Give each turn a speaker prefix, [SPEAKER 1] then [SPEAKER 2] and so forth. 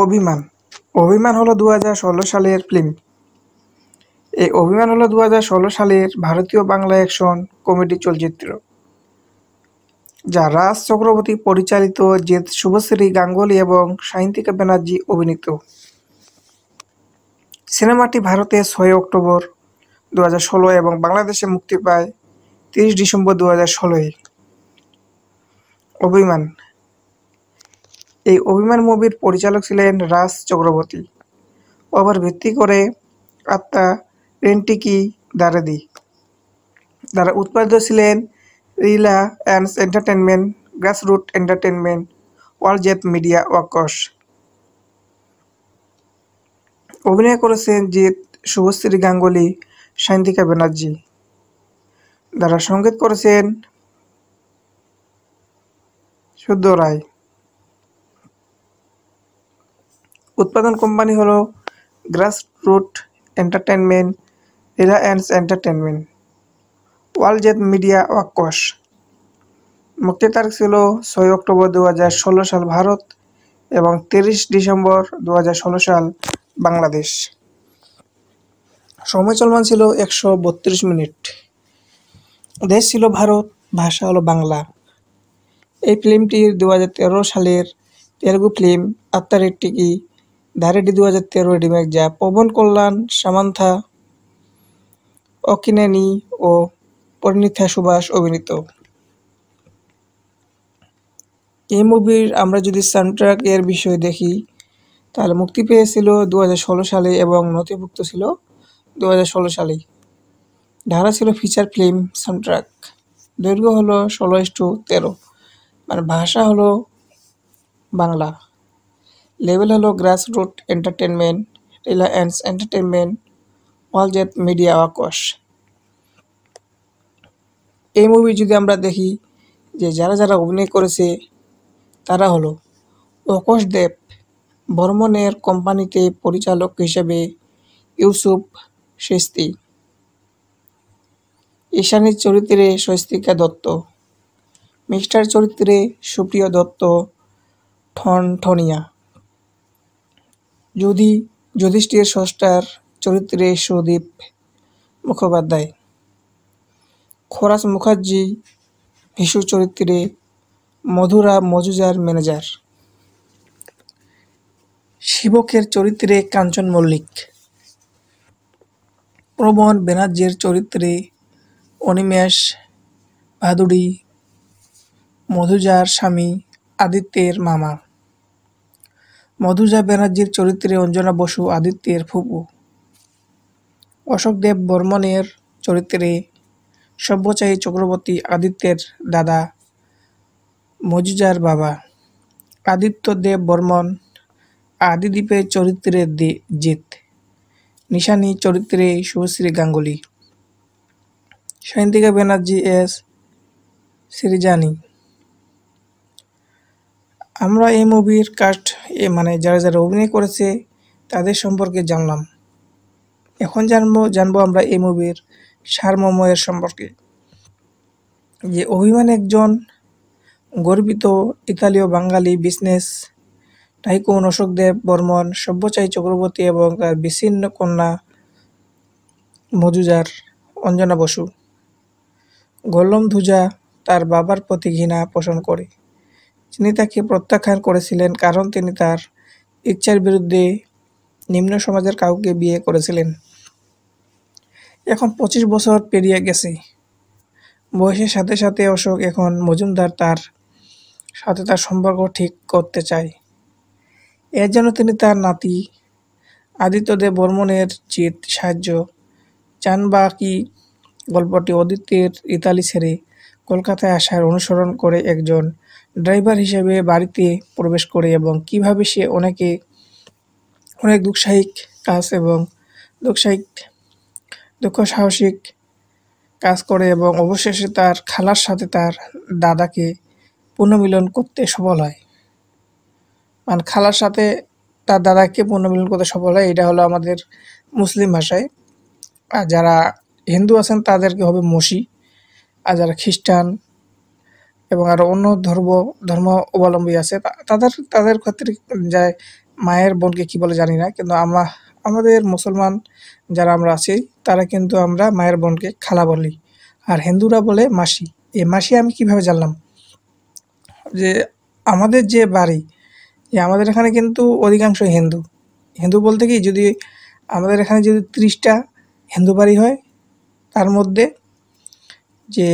[SPEAKER 1] অভিমান। অভিমান হলো 2016 সালের ফিল্ম। এই অভিমান হলো 2016 সালের ভারতীয় বাংলা অ্যাকশন কমেডি চলচ্চিত্র, যা রাজ চক্রবর্তী পরিচালিত, জিৎ, শুভশ্রী গাঙ্গুলি এবং সায়ন্তিকা ব্যানার্জি অভিনীত। সিনেমাটি ভারতে 6 অক্টোবর 2016 এবং বাংলাদেশে মুক্তি পায় 30 ডিসেম্বর 2016-এ। অভিমান। এই অভিমান মুভির পরিচালক ছিলেন রাজ চক্রবর্তী। ওপর ভিত্তি করে আত্মা রেন্টিকি দারেদি দ্বারা উৎপাদিত ছিলেন Reliance entertainment, grassroot entertainment, world media works. অভিনয় করেছেন জিৎ, শুভশ্রী গাঙ্গুলি, সায়ন্তিকা ব্যানার্জি। দ্বারা সঙ্গীত করেছেন সুদ্ধ রায়। উৎপাদন কোম্পানি হল grassroot entertainment, Reliance entertainment, world media works. মুক্তির তারিখ ছিল 6 অক্টোবর 2016 সাল ভারত এবং 30 ডিসেম্বর 2016 সাল বাংলাদেশ। সময় চলমান ছিল 132 মিনিট। দেশ ছিল ভারত, ভাষা হলো বাংলা। এই ফিল্মটির 2013 সালের তেলুগু ফিল্ম আত্মা রেন্টিকি দারেডি 2013 রিমেক, যা পবন কল্যাণ, সামান্থা অক্কিনেনি ও পরিণীতা সুভাষ অভিনীত। এই মুভির আমরা যদি সাউন্ডট্র্যাক এর বিষয়ে দেখি, তাহলে মুক্তি পেয়েছিল 2016 সালে এবং নথিভুক্ত ছিল 2016 সালেই। ধারা ছিল ফিচার ফিল্ম সাউন্ডট্র্যাক। দৈর্ঘ্য হলো 16:13, মানে ভাষা হলো বাংলা। লেভেল হলো grassroot entertainment, Reliance entertainment, world media works. এই মুভি যদি আমরা দেখি যে যারা যারা অভিনয় করেছে, তারা হলো অকশ দেব বর্মনের কোম্পানিতে পরিচালক হিসেবে ইউসুফ চিশতি, ঈশানীর চরিত্রে স্বস্তিকা দত্ত, মিস্টার চরিত্রে সুপ্রিয় দত্ত ঠনঠনিয়া, যুধিষ্ঠির ষষ্ঠার চরিত্রে সুদীপ মুখোপাধ্যায়, খোরাস মুখার্জি ভিশু চরিত্রে মধুরা মজুমদার ম্যানেজার, শিবকের চরিত্রে কাঞ্চন মল্লিক, প্রবণ ব্যানার্জির চরিত্রে অনিমেষ ভাদুড়ি, মধুজার স্বামী আদিত্যের মামা, মধুজা ব্যানার্জির চরিত্রে অঞ্জনা বসু আদিত্যের ফুপু, অশোক দেব বর্মনের চরিত্রে সব্যসাচী চক্রবর্তী আদিত্যের দাদা মজুজার বাবা, আদিত্য দেব বর্মন আদিদীপের চরিত্রে জিৎ, নিশানী চরিত্রে শুভশ্রী গাঙ্গুলি, সায়ন্তিকা ব্যানার্জি এস সিরিজানি। আমরা এই মুভির কাস্ট মানে যারা যারা অভিনয় করেছে তাদের সম্পর্কে জানলাম। এখন জানবো আমরা এই মুভির সারমর্ম এর সম্পর্কে। যে অভিমান একজন গর্বিত ইতালীয় বাঙালি বিজনেস টাইকুন অশোক দেব বর্মন, সব্যসাচী চক্রবর্তী এবং তার বিচ্ছিন্ন কন্যা মজুজার অঞ্জনা বসু। গল্লম ধুজা তার বাবার প্রতি ঘৃণা পোষণ করে। তিনি তাকে প্রত্যাখ্যান করেছিলেন কারণ তিনি তার ইচ্ছার বিরুদ্ধে নিম্ন সমাজের কাউকে বিয়ে করেছিলেন। এখন 25 বছর পেরিয়ে গেছে। বয়সের সাথে সাথে অশোক এখন মজুমদার তার সাথে তার সম্পর্ক ঠিক করতে চায়। এর জন্য তিনি তার নাতি আদিত্য দেব বর্মনের জিৎ সাহায্য চান। বাকি গল্পটি আদিত্যের ইতালি ছেড়ে কলকাতায় আসার অনুসরণ করে একজন ড্রাইভার হিসেবে বাড়িতে প্রবেশ করে এবং কিভাবে সে অনেক দুঃসাহসিক কাজ এবং দুঃসাহসিক কাজ করে এবং অবশেষে তার খালার সাথে তার দাদাকে পুনর্মিলন করতে সফল হয়। মানে খালার সাথে তার দাদাকে পুনর্মিলন করতে সফল হয়। এটা হলো আমাদের মুসলিম ভাষায়। আর যারা হিন্দু আছেন তাদেরকে হবে মসি, আর যারা খ্রিস্টান এবং আরও অন্য ধর্ম অবলম্বী আছে তাদের ক্ষেত্রে যায় মায়ের বোনকে কী বলে জানি না, কিন্তু আমাদের মুসলমান যারা আমরা আছি তারা কিন্তু আমরা মায়ের বোনকে খালা বলি, আর হিন্দুরা বলে মাসি। এই মাসি আমি কিভাবে জানলাম, যে আমাদের যে বাড়ি, আমাদের এখানে কিন্তু অধিকাংশ হিন্দু। হিন্দু বলতে কি, যদি আমাদের এখানে যদি 30টা হিন্দু বাড়ি হয়, তার মধ্যে যে